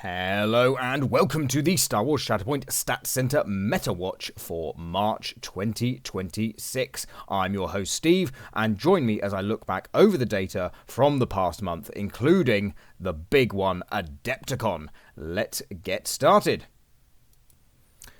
Hello and welcome to the Star Wars Shatterpoint Stat Center Meta Watch for March 2026. I'm your host Steve, and join me as I look back over the data from the past month, including the big one, Adepticon. Let's get started.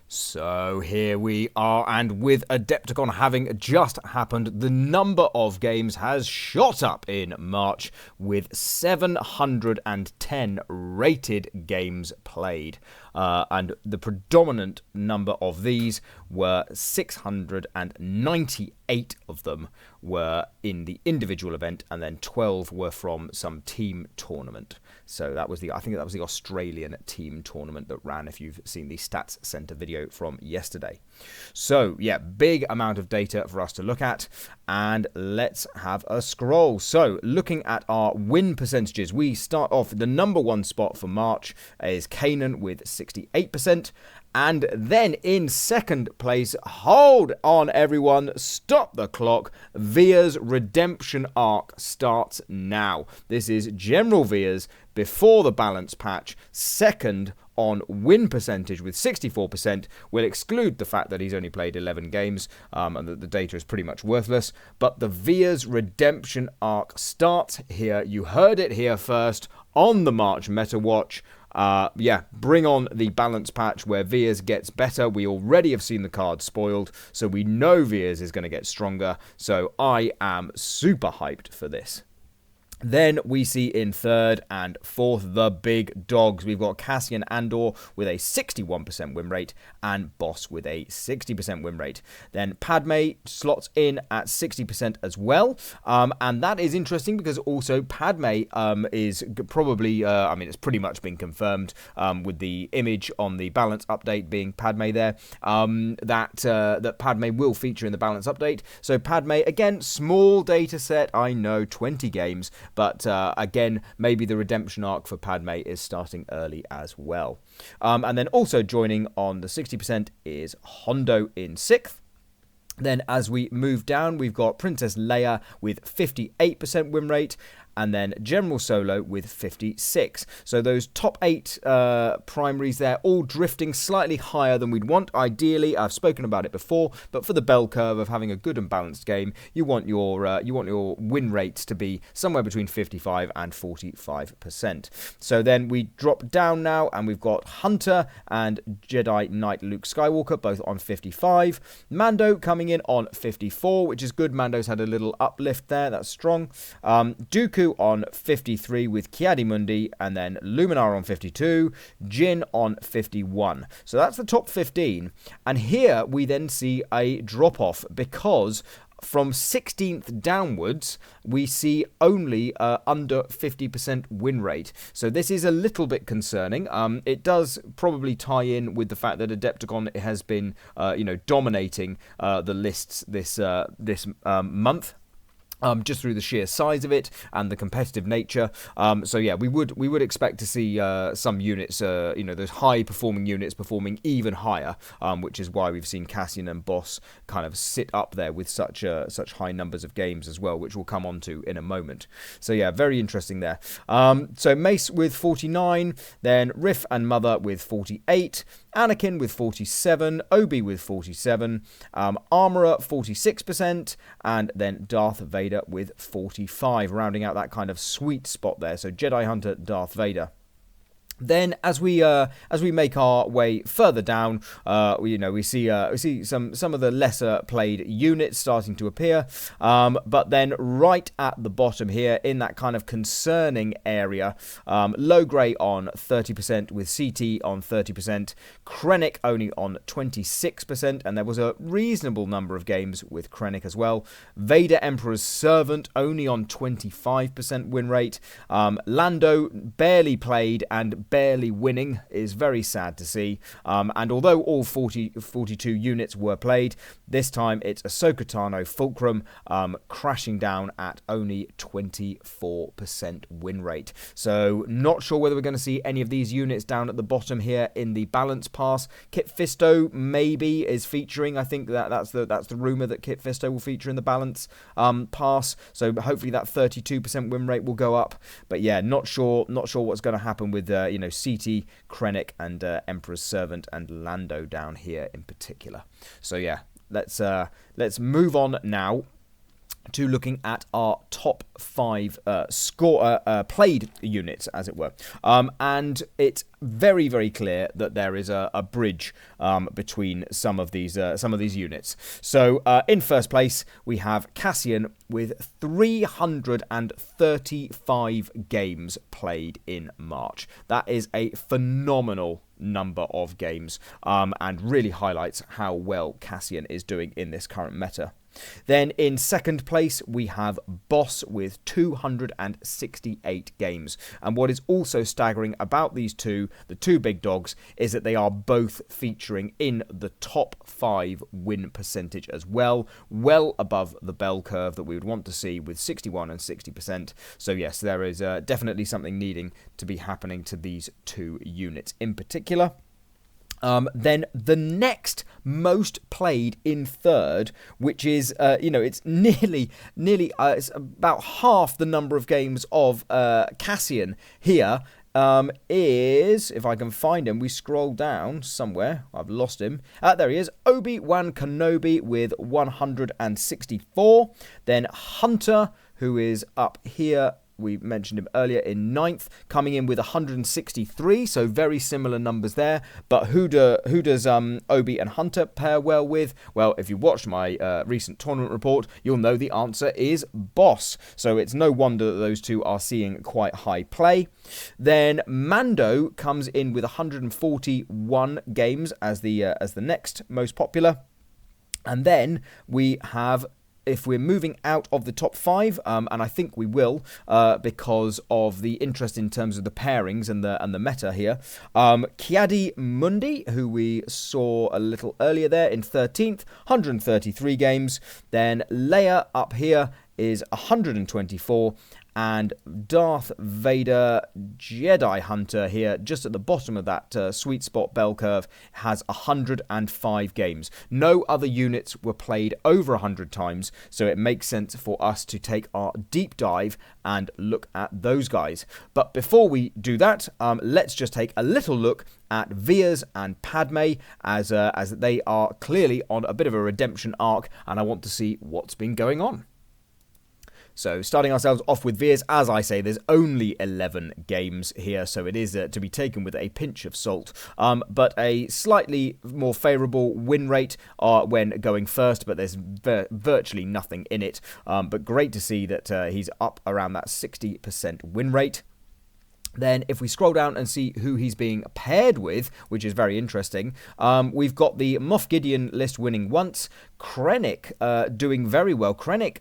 So here we are, and with Adepticon having just happened, the number of games has shot up in March with 710 rated games played. And the predominant number of these were 698 of them were in the individual event, and then 12 were from some team tournament. So that was I think that was the Australian team tournament that ran, if you've seen the Stats Center video from yesterday. So yeah, big amount of data for us to look at, and let's have a scroll. So looking at our win percentages, we start off, the number one spot for March is Kanan with 68%. And then in second place, hold on everyone, stop the clock, Via's redemption arc starts now. This is General Via's before the balance patch, second on win percentage with 64%. We'll exclude the fact that he's only played 11 games and that the data is pretty much worthless. But the Via's redemption arc starts here. You heard it here first on the March Meta Watch. Bring on the balance patch where Via's gets better. We already have seen the card spoiled, so we know Via's is going to get stronger. So I am super hyped for this. Then we see in third and fourth the big dogs. We've got Cassian Andor with a 61% win rate and Boss with a 60% win rate. Then Padme slots in at 60% as well. And that is interesting because also Padme is probably, it's pretty much been confirmed with the image on the balance update being Padme there, that Padme will feature in the balance update. So Padme, again, small data set, I know, 20 games. But again, maybe the redemption arc for Padme is starting early as well. And then also joining on the 60% is Hondo in sixth. Then as we move down, we've got Princess Leia with 58% win rate, and then General Solo with 56. So those top 8 primaries there, all drifting slightly higher than we'd want. Ideally, I've spoken about it before, but for the bell curve of having a good and balanced game, you want your win rates to be somewhere between 55 and 45%. So then we drop down now, and we've got Hunter and Jedi Knight Luke Skywalker both on 55. Mando coming in on 54, which is good. Mando's had a little uplift there. That's strong. Dooku on 53 with Ki-Adi-Mundi, and then Luminar on 52, Jin on 51. So that's the top 15. And here we then see a drop-off because from 16th downwards, we see only under 50% win rate. So this is a little bit concerning. It does probably tie in with the fact that Adepticon has been, dominating the lists this month. Just through the sheer size of it and the competitive nature. So yeah, we would expect to see some units, those high performing units performing even higher, which is why we've seen Cassian and Boss kind of sit up there with such high numbers of games as well, which we'll come on to in a moment. So yeah, very interesting there. So Mace with 49, then Riff and Mother with 48, Anakin with 47, Obi with 47, Armorer 46%, and then Darth Vader with 45, rounding out that kind of sweet spot there. So Jedi Hunter, Darth Vader. Then, as we make our way further down, we see some of the lesser played units starting to appear. But then, right at the bottom here, in that kind of concerning area, Low Grey on 30% with CT on 30%, Krennic only on 26%, and there was a reasonable number of games with Krennic as well. Vader Emperor's Servant only on 25% win rate. Lando barely played and barely winning is very sad to see. And although all 42 units were played, this time it's Ahsoka Tano Fulcrum crashing down at only 24% win rate. So not sure whether we're going to see any of these units down at the bottom here in the balance pass. Kit Fisto maybe is featuring. I think that's the rumor that Kit Fisto will feature in the balance pass. So hopefully that 32% win rate will go up. But yeah, not sure what's going to happen with CT, Krennic, and Emperor's Servant, and Lando down here in particular. So yeah, let's move on now to looking at our top 5 played units, as it were. And it's very, very clear that there is a bridge between some of these units. So in first place, we have Cassian with 335 games played in March. That is a phenomenal number of games, and really highlights how well Cassian is doing in this current meta. Then in second place, we have Boss with 268 games. And what is also staggering about these the two big dogs, is that they are both featuring in the top 5 win percentage as well above the bell curve that we would want to see with 61 and 60%. So yes, there is definitely something needing to be happening to these 2 units in particular. Then the next most played in third, which is, it's nearly, it's about half the number of games of Cassian here, is, if I can find him, we scroll down somewhere, I've lost him, there he is, Obi-Wan Kenobi with 164, then Hunter, who is up here, we mentioned him earlier, in 9th, coming in with 163, so very similar numbers there. But who does Obi and Hunter pair well with? Well, if you watched my recent tournament report, you'll know the answer is Boss. So it's no wonder that those two are seeing quite high play. Then Mando comes in with 141 games as the next most popular. And then we have, if we're moving out of the top 5, and I think we will, because of the interest in terms of the pairings and the meta here, Kiadi Mundi, who we saw a little earlier there in 13th, 133 games. Then Leia up here is 124, and Darth Vader Jedi Hunter here, just at the bottom of that sweet spot bell curve, has 105 games. No other units were played over 100 times, so it makes sense for us to take our deep dive and look at those guys. But before we do that, let's just take a little look at Veers and Padme, as they are clearly on a bit of a redemption arc, and I want to see what's been going on. So starting ourselves off with Veers, as I say, there's only 11 games here, so it is to be taken with a pinch of salt. But a slightly more favourable win rate when going first, but there's virtually nothing in it. But great to see that he's up around that 60% win rate. Then if we scroll down and see who he's being paired with, which is very interesting, we've got the Moff Gideon list winning once, Krennic doing very well. Krennic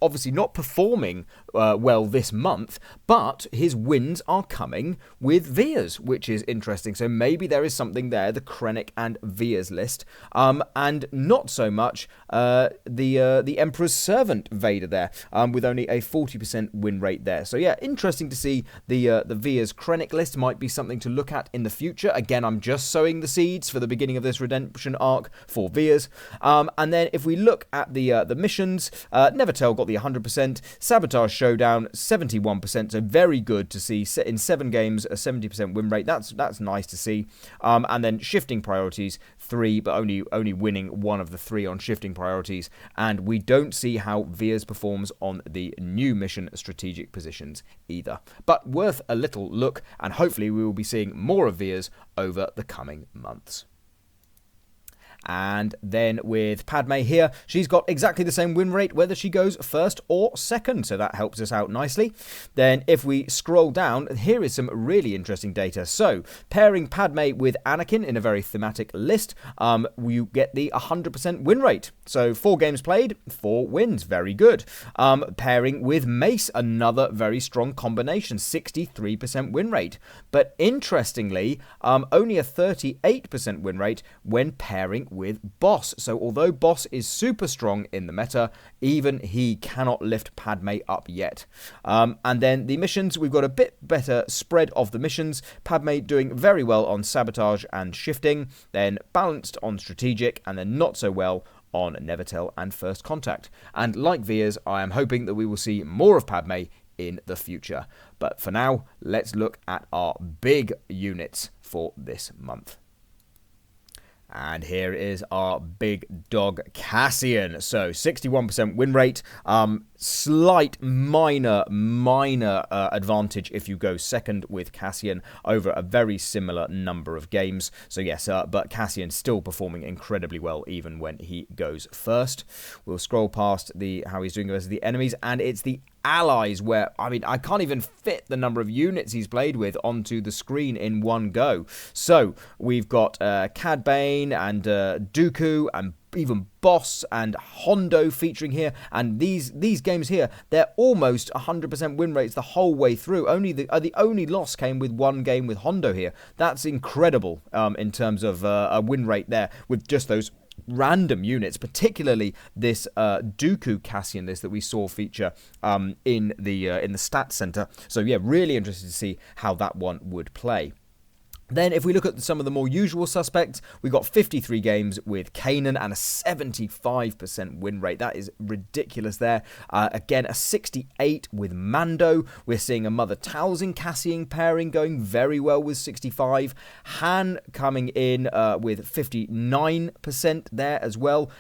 obviously not performing well this month, but his wins are coming with Veers, which is interesting. So maybe there is something there, the Krennic and Veers list, and not so much the Emperor's Servant Vader there, with only a 40% win rate there. So yeah, interesting to see the Veers Krennic list. Might be something to look at in the future. Again, I'm just sowing the seeds for the beginning of this redemption arc for Veers. And then if we look at the missions, Nevertell got the 100%, Sabotage Showdown 71%, so very good to see in 7 games a 70% win rate. That's nice to see. And then Shifting Priorities 3, but only winning 1 of the 3 on Shifting Priorities, and we don't see how Veers performs on the new mission Strategic Positions either. But worth a little look, and hopefully we will be seeing more of Veers over the coming months. And then with Padme here, she's got exactly the same win rate whether she goes first or second, so that helps us out nicely. Then if we scroll down, here is some really interesting data. So pairing Padme with Anakin in a very thematic list, you get the 100% win rate. So 4 games played, 4 wins, very good. Pairing with Mace, another very strong combination, 63% win rate. But interestingly, only a 38% win rate when pairing with Boss. So although Boss is super strong in the meta, even he cannot lift Padme up yet. And then the missions, we've got a bit better spread of the missions. Padme doing very well on Sabotage and Shifting, then balanced on Strategic, and then not so well on Nevertell and First Contact. And like Veers, I am hoping that we will see more of Padme in the future. But for now, let's look at our big units for this month. And here is our big dog Cassian. So 61% win rate. Slight minor advantage if you go second with Cassian over a very similar number of games. So yes, but Cassian still performing incredibly well even when he goes first. We'll scroll past how he's doing versus the enemies, and it's the allies where, I mean, I can't even fit the number of units he's played with onto the screen in one go. So we've got Cad Bane and Dooku and even Boss and Hondo featuring here, and these games here, they're almost 100% win rates the whole way through. The only loss came with one game with Hondo here. That's incredible in terms of a win rate there with just those random units, particularly this Dooku Cassian list that we saw feature in the stats center. So yeah, really interested to see how that one would play. Then if we look at some of the more usual suspects, we got 53 games with Kanan and a 75% win rate. That is ridiculous there. Again, a 68 with Mando. We're seeing a Mother Talzin Cassian pairing going very well with 65. Han coming in with 59% there as well,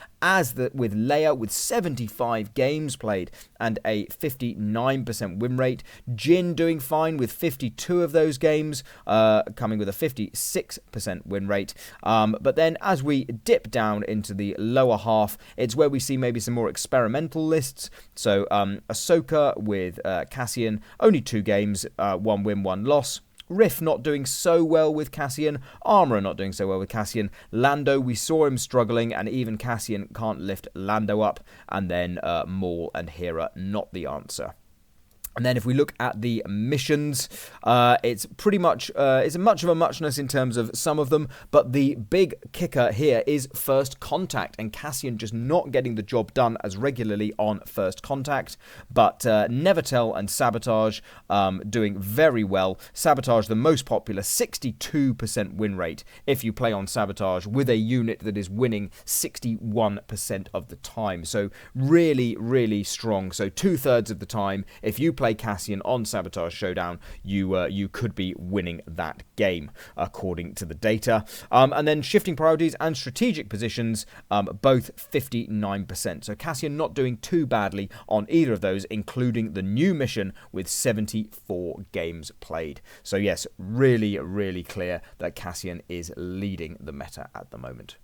with Leia with 75 games played and a 59% win rate. Jin doing fine with 52 of those games, coming with a 56% win rate. But then as we dip down into the lower half, it's where we see maybe some more experimental lists. So Ahsoka with Cassian, only 2 games, 1 win, 1 loss. Riff not doing so well with Cassian. Armorer not doing so well with Cassian. Lando, we saw him struggling, and even Cassian can't lift Lando up. And then Maul and Hera not the answer. And then if we look at the missions, it's pretty much, it's much of a muchness in terms of some of them, but the big kicker here is First Contact, and Cassian just not getting the job done as regularly on First Contact, but Never Tell and Sabotage doing very well. Sabotage, the most popular, 62% win rate if you play on Sabotage with a unit that is winning 61% of the time. So really, really strong. So 2/3 of the time, if you play Cassian on Sabotage Showdown, you could be winning that game according to the data. And then shifting priorities and strategic positions, both 59%. So Cassian not doing too badly on either of those, including the new mission with 74 games played. So yes, really, really clear that Cassian is leading the meta at the moment.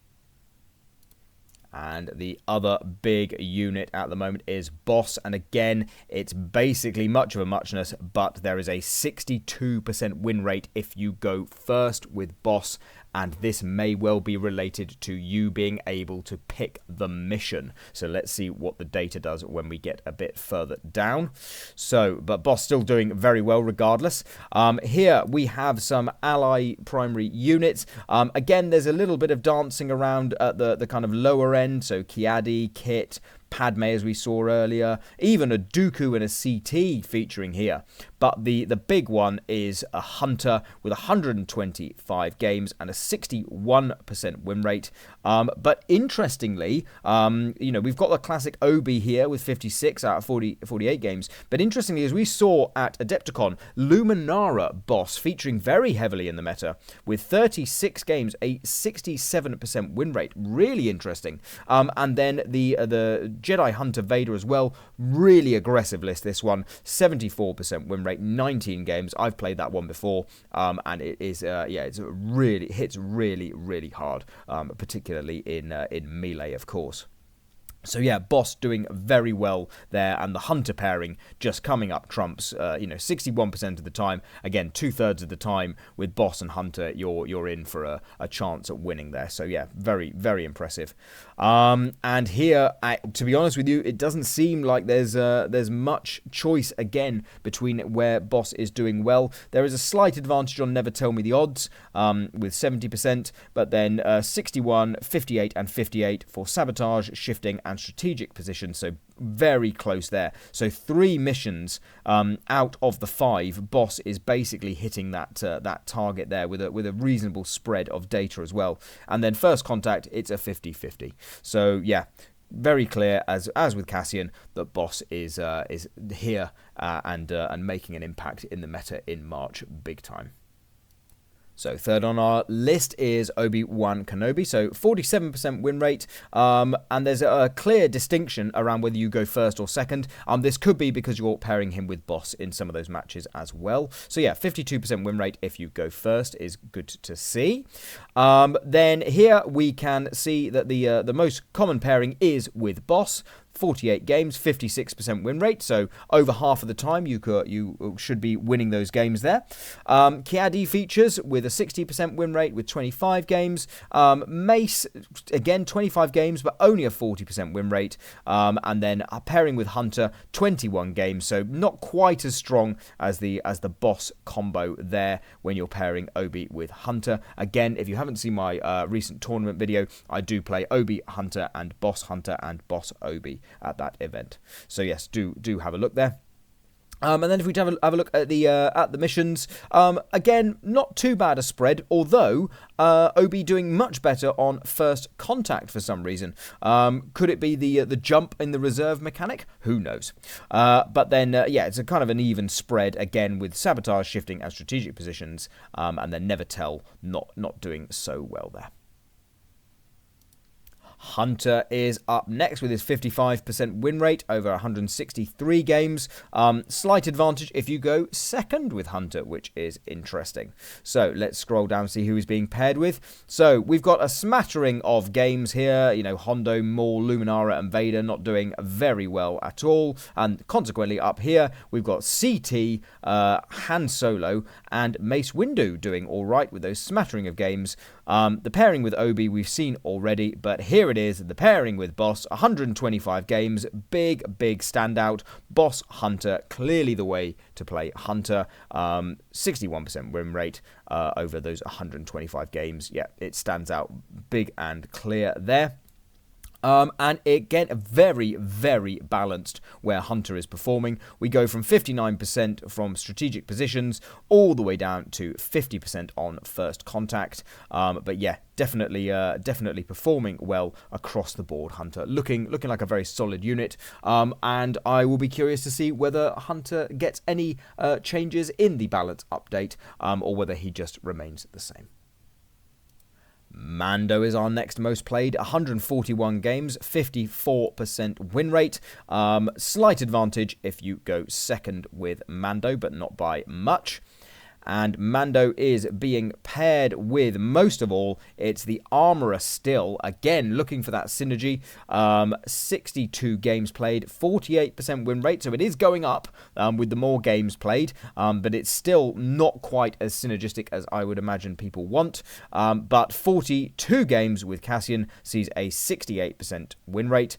And the other big unit at the moment is Boss. And again, it's basically much of a muchness, but there is a 62% win rate if you go first with Boss. And this may well be related to you being able to pick the mission. So let's see what the data does when we get a bit further down. So, but Boss still doing very well regardless. Here we have some ally primary units. Again, there's a little bit of dancing around at the kind of lower end. So Kiadi, Kit, Padme, as we saw earlier, even a Dooku and a CT featuring here. But the big one is a Hunter with 125 games and a 61% win rate. But interestingly, we've got the classic Obi here with 56 out of 48 games. But interestingly, as we saw at Adepticon, Luminara Boss featuring very heavily in the meta with 36 games, a 67% win rate. Really interesting. And then the Jedi Hunter Vader as well. Really aggressive list, this one. 74% win rate, 19 games. I've played that one before, and it is, it hits really, really hard, particularly in melee, of course. So yeah, Boss doing very well there, and the Hunter pairing just coming up trumps. 61% of the time. Again, 2/3 of the time with Boss and Hunter, you're in for a chance at winning there. So yeah, very, very impressive. And here, to be honest with you, it doesn't seem like there's much choice again between where Boss is doing well. There is a slight advantage on Never Tell Me the Odds with 70%, but then 61, 58, and 58 for Sabotage, Shifting, and Strategic Position. So very close there. So 3 missions out of the 5, Boss is basically hitting that target there with a reasonable spread of data as well. And then First Contact, it's a 50-50. So yeah, very clear, as with Cassian, that Boss is here and making an impact in the meta in March big time. So third on our list is Obi-Wan Kenobi, so 47% win rate, and there's a clear distinction around whether you go first or second. This could be because you're pairing him with Boss in some of those matches as well. So yeah, 52% win rate if you go first is good to see. Then here we can see that the most common pairing is with Boss. 48 games, 56% win rate, so over half of the time you should be winning those games there. Kiadi features with a 60% win rate with 25 games. Mace, again, 25 games, but only a 40% win rate. And then pairing with Hunter, 21 games, so not quite as strong as the Boss combo there when you're pairing Obi with Hunter. Again, if you haven't seen my recent tournament video, I do play Obi Hunter and Boss Obi at that event. So yes, do have a look there. And then if we have a look at the missions, again, not too bad a spread, although Obi doing much better on first contact for some reason. Could it be the jump in the reserve mechanic? Who knows? But then, yeah, it's a kind of an even spread, again, with Sabotage shifting and strategic positions, and then Never Tell not doing so well there. Hunter is up next with his 55% win rate over 163 games. Slight advantage if you go second with Hunter, which is interesting. So let's scroll down and see who he's being paired with. So we've got a smattering of games here. You know, Hondo, Maul, Luminara and Vader not doing very well at all. And consequently up here, we've got CT, Han Solo and Mace Windu doing all right with those smattering of games. The pairing with Obi we've seen already, but here it is, the pairing with Boss, 125 games, big standout. Boss Hunter, clearly the way to play Hunter, 61% win rate over those 125 games. Yeah, it stands out big and clear there. And again, very balanced where Hunter is performing. We go from 59% from strategic positions all the way down to 50% on first contact. But yeah, definitely performing well across the board. Hunter looking like a very solid unit. And I will be curious to see whether Hunter gets any changes in the balance update, or whether he just remains the same. Mando is our next most played, 141 games, 54% win rate. Slight advantage if you go second with Mando, but not by much. And Mando is being paired with, most of all, it's the Armourer still. Again, looking for that synergy. 62 games played, 48% win rate. So it is going up with the more games played. But it's still not quite as synergistic as I would imagine people want. But 42 games with Cassian sees a 68% win rate.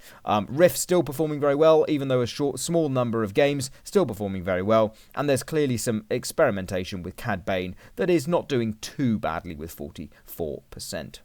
Riff still performing very well, even though a small number of games, still performing very well. And there's clearly some experimentation with Cad Bane that is not doing too badly with 44%.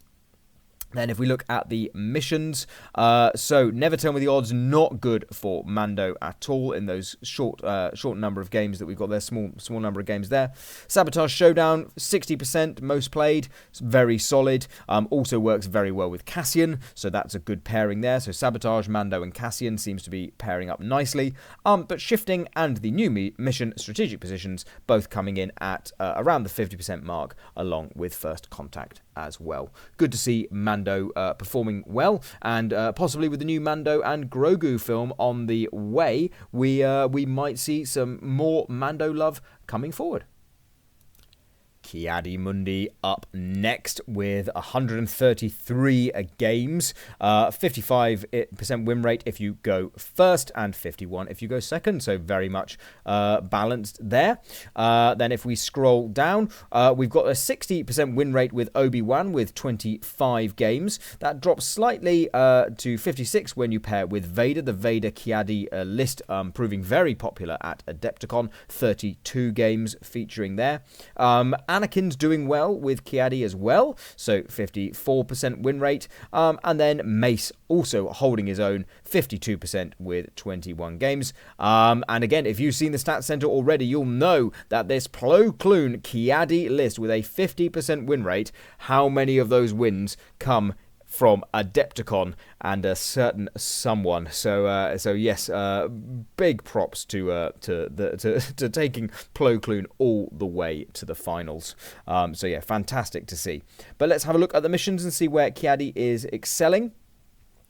Then if we look at the missions, so Never Tell Me the Odds, not good for Mando at all in those short number of games that we've got there, small number of games there. Sabotage Showdown, 60%, most played, it's very solid. Also works very well with Cassian, so that's a good pairing there. So Sabotage, Mando and Cassian seems to be pairing up nicely. But Shifting and the new mission, Strategic Positions, both coming in at around the 50% mark, along with First Contact as well. Good to see Mando performing well, and possibly with the new Mando and Grogu film on the way, we might see some more Mando love coming forward. Kiadi Mundi up next with 133 games, 55% win rate if you go first and 51 if you go second, so very much balanced there. Then if we scroll down, we've got a 60% win rate with Obi-Wan with 25 games. That drops slightly to 56 when you pair with Vader. The Vader Kiadi list proving very popular at Adepticon, 32 games featuring there. Anakin's doing well with Kiadi as well, so 54% win rate. And then Mace also holding his own, 52% with 21 games. And again, if you've seen the Stats Center already, you'll know that this Plo Koon Kiadi list with a 50% win rate, how many of those wins come from Adepticon and a certain someone. So yes, big props to taking Plo Koon all the way to the finals. So yeah, fantastic to see. But let's have a look at the missions and see where Kiadi is excelling.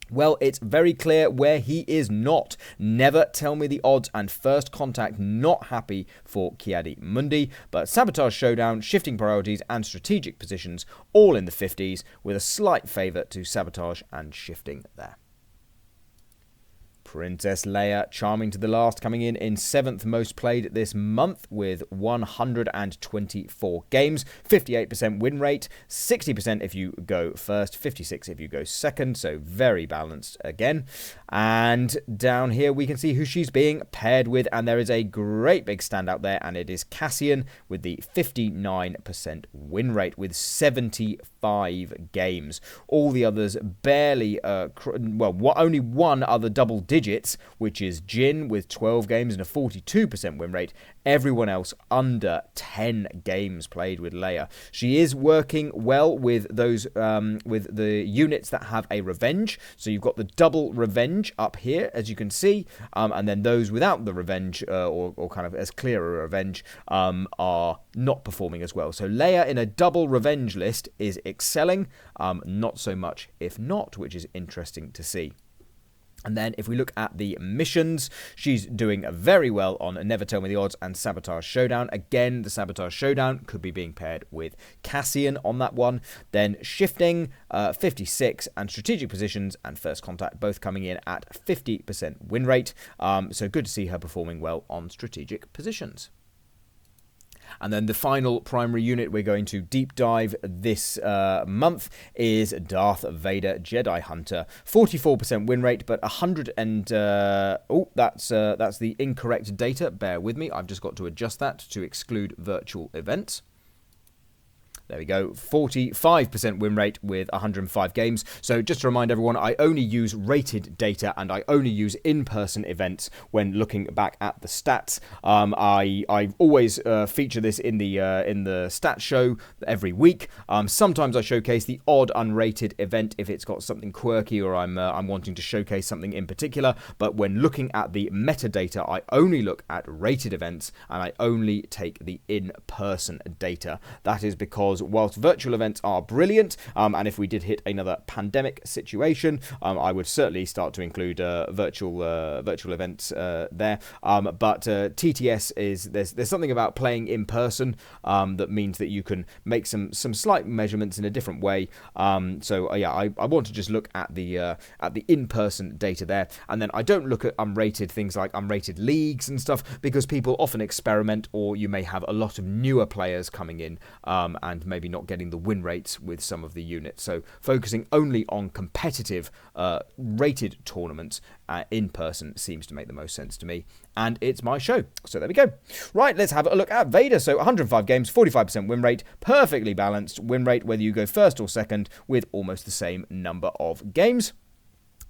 Well, it's very clear where he is not. Never tell me the odds and first contact not happy for Kiadi Mundi, but Sabotage Showdown, Shifting Priorities and Strategic Positions all in the 50s with a slight favour to Sabotage and Shifting there. Princess Leia, charming to the last, coming in 7th most played this month with 124 games, 58% win rate, 60% if you go first, 56% if you go second, so very balanced again. And down here we can see who she's being paired with, and there is a great big standout there, and it is Cassian with the 59% win rate with 75 games. All the others barely, only one other double digits, which is Jin with 12 games and a 42% win rate. Everyone else under 10 games played with Leia. She is working well with those with the units that have a revenge. So you've got the double revenge up here, as you can see, and then those without the revenge or kind of as clear a revenge are not performing as well. So Leia in a double revenge list is excelling, not so much if not, which is interesting to see. And then if we look at the missions, she's doing very well on Never Tell Me the Odds and Sabotage Showdown. Again, the Sabotage Showdown could be being paired with Cassian on that one. Then Shifting, 56, and Strategic Positions and First Contact both coming in at 50% win rate. So good to see her performing well on Strategic Positions. And then the final primary unit we're going to deep dive this month is Darth Vader Jedi Hunter. 44% win rate, but 100 and... that's the incorrect data. Bear with me. I've just got to adjust that to exclude virtual events. There we go, 45% win rate with 105 games. So just to remind everyone, I only use rated data and I only use in-person events when looking back at the stats. I always feature this in the stats show every week. Sometimes I showcase the odd unrated event if it's got something quirky or I'm wanting to showcase something in particular. But when looking at the metadata, I only look at rated events and I only take the in-person data. That is because whilst virtual events are brilliant, and if we did hit another pandemic situation, I would certainly start to include virtual events there. But TTS is there's something about playing in person that means that you can make some slight measurements in a different way. I want to just look at the in-person data there, and then I don't look at unrated things like unrated leagues and stuff because people often experiment, or you may have a lot of newer players coming in and maybe not getting the win rates with some of the units. So focusing only on competitive rated tournaments in person seems to make the most sense to me. And it's my show. So there we go. Right, let's have a look at Vader. So 105 games, 45% win rate, perfectly balanced win rate whether you go first or second with almost the same number of games.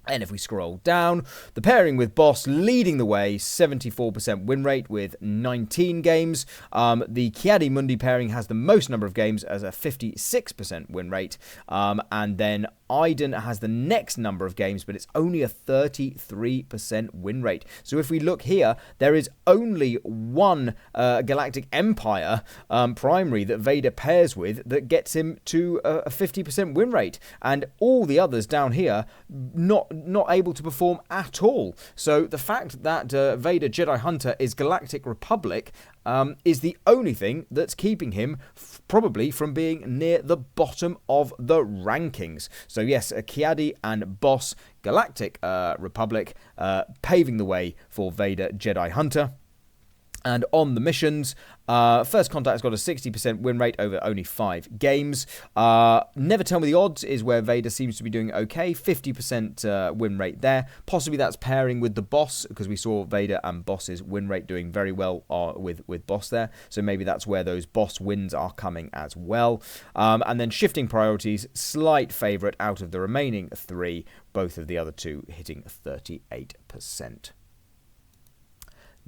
And if we scroll down, the pairing with Boss leading the way, 74% win rate with 19 games. The Kiadi Mundi pairing has the most number of games as a 56% win rate. And then Iden has the next number of games, but it's only a 33% win rate. So if we look here, there is only one Galactic Empire primary that Vader pairs with that gets him to a 50% win rate. And all the others down here, not able to perform at all. So the fact that Vader Jedi Hunter is Galactic Republic is the only thing that's keeping him probably from being near the bottom of the rankings. So yes, Kiadi and Boss Galactic Republic paving the way for Vader Jedi Hunter. And on the missions, First Contact's got a 60% win rate over only 5 games. Never Tell Me the Odds is where Vader seems to be doing okay, 50% win rate there. Possibly that's pairing with the Boss, because we saw Vader and Boss's win rate doing very well with Boss there. So maybe that's where those Boss wins are coming as well. And then Shifting Priorities, slight favourite out of the remaining 3, both of the other two hitting 38%.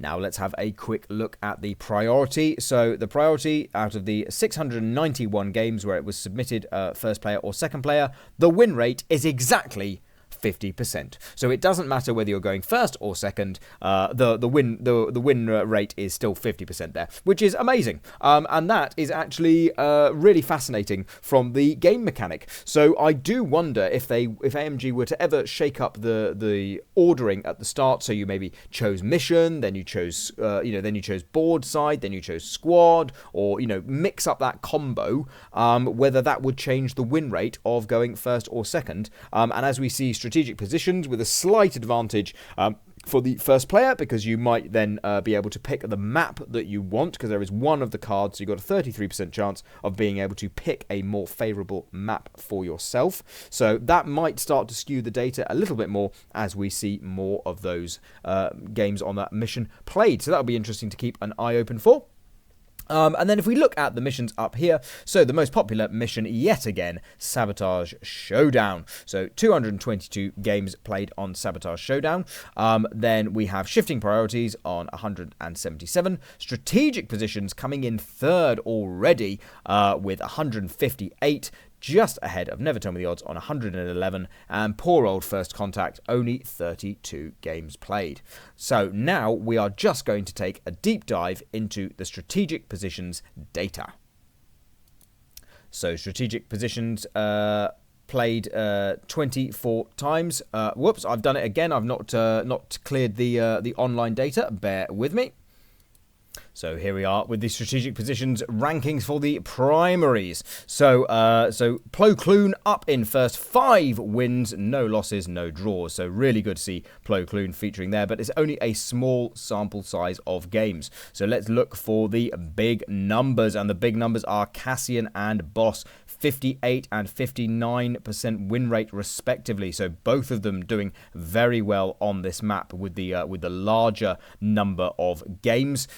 Now let's have a quick look at the priority. So the priority out of the 691 games where it was submitted first player or second player, the win rate is exactly 50%. So it doesn't matter whether you're going first or second. The win rate is still 50% there, which is amazing. And that is actually really fascinating from the game mechanic. So I do wonder if AMG were to ever shake up the ordering at the start. So you maybe chose mission, then you chose then you chose board side, then you chose squad, or mix up that combo. Whether that would change the win rate of going first or second. And as we see, strategic positions with a slight advantage for the first player, because you might then be able to pick the map that you want, because there is one of the cards, so you've got a 33% chance of being able to pick a more favourable map for yourself. So that might start to skew the data a little bit more as we see more of those games on that mission played. So that'll be interesting to keep an eye open for. And then if we look at the missions up here, so the most popular mission yet again, Sabotage Showdown. So 222 games played on Sabotage Showdown. Then we have Shifting Priorities on 177. Strategic Positions coming in third already with 158. Just ahead of Never Tell Me the Odds on 111, and poor old First Contact, only 32 games played. So now we are just going to take a deep dive into the strategic positions data. So strategic positions played 24 times. Whoops, I've done it again. I've not cleared the online data. Bear with me. So here we are with the strategic positions rankings for the primaries. So Plo Koon up in first, 5 wins, no losses, no draws. So really good to see Plo Koon featuring there, but it's only a small sample size of games. So let's look for the big numbers, and the big numbers are Cassian and Boss, 58 and 59% win rate respectively. So both of them doing very well on this map with the larger number of games.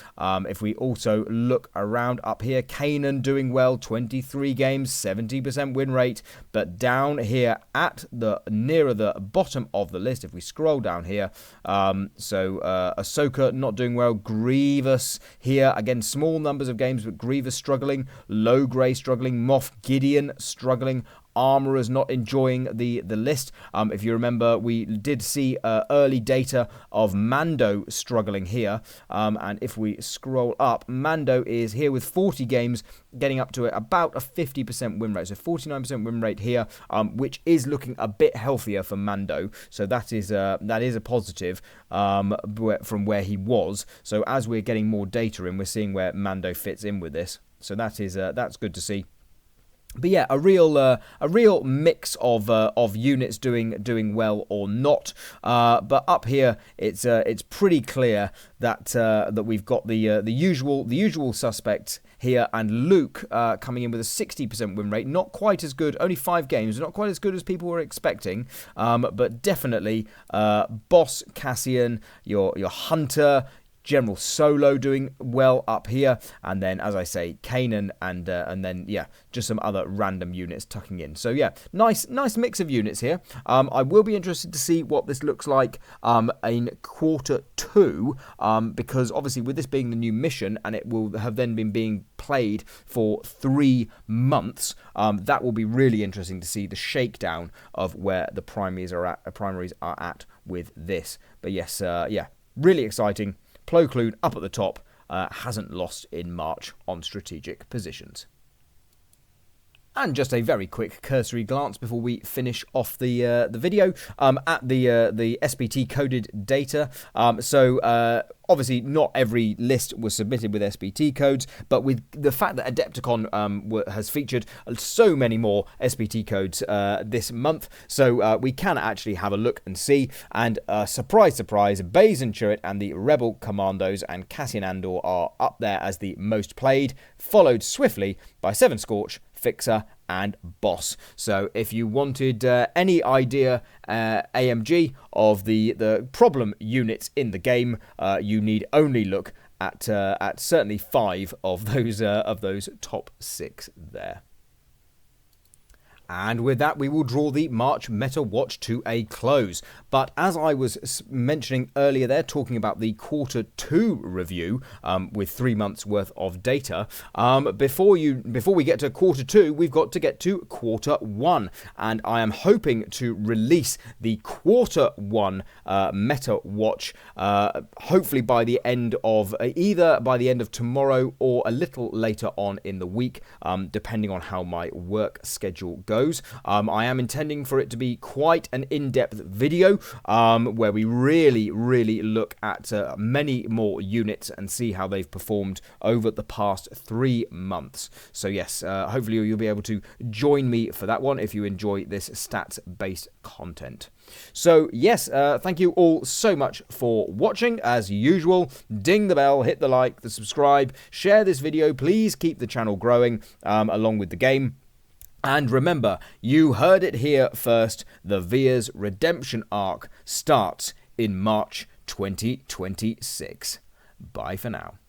If we also look around up here, Kanan doing well, 23 games, 70% win rate. But down here at the nearer the bottom of the list, if we scroll down here, Ahsoka not doing well, Grievous here, again small numbers of games, but Grievous struggling, Low Grey struggling, Moff Gideon struggling, Armorers not enjoying the list. If you remember, we did see early data of Mando struggling here. And if we scroll up, Mando is here with 40 games, getting up to about a 50% win rate. So 49% win rate here, which is looking a bit healthier for Mando. So that is a positive from where he was. So as we're getting more data in, we're seeing where Mando fits in with this. So that's good to see. But yeah, a real mix of units doing well or not. But up here, it's pretty clear that we've got the usual suspects here, and Luke coming in with a 60% win rate, not quite as good. Only 5 games, not quite as good as people were expecting. But definitely, Boss Cassian, your Hunter, General Solo doing well up here, and then, as I say, Kanan, and then just some other random units tucking in. So yeah, nice mix of units here. I will be interested to see what this looks like in quarter 2, because obviously with this being the new mission, and it will have then been being played for 3 months, that will be really interesting to see the shakedown of where the primaries are at with this. But yes, really exciting. Plo Koon up at the top, hasn't lost in March on strategic positions. And just a very quick cursory glance before we finish off the video at the SPT coded data. Obviously, not every list was submitted with SPT codes, but with the fact that Adepticon has featured so many more SPT codes this month, so we can actually have a look and see. And surprise, surprise, Baze and Chirrut and the Rebel Commandos and Cassian Andor are up there as the most played, followed swiftly by Seven Scorch, Fixer, and Boss. So if you wanted any idea, AMG, of the problem units in the game, you need only look at certainly 5 of those top 6 there. And with that, we will draw the March Meta Watch to a close. But as I was mentioning earlier there, talking about the quarter 2 review with 3 months worth of data, before we get to quarter 2, we've got to get to quarter 1. And I am hoping to release the quarter 1 Meta Watch hopefully by the end of either by the end of tomorrow or a little later on in the week, depending on how my work schedule goes. I am intending for it to be quite an in-depth video where we really look at many more units and see how they've performed over the past 3 months. So yes, hopefully you'll be able to join me for that one if you enjoy this stats-based content. So yes, thank you all so much for watching. As usual, ding the bell, hit the like, the subscribe, share this video. Please keep the channel growing along with the game. And remember, you heard it here first, the Via's redemption arc starts in March 2026. Bye for now.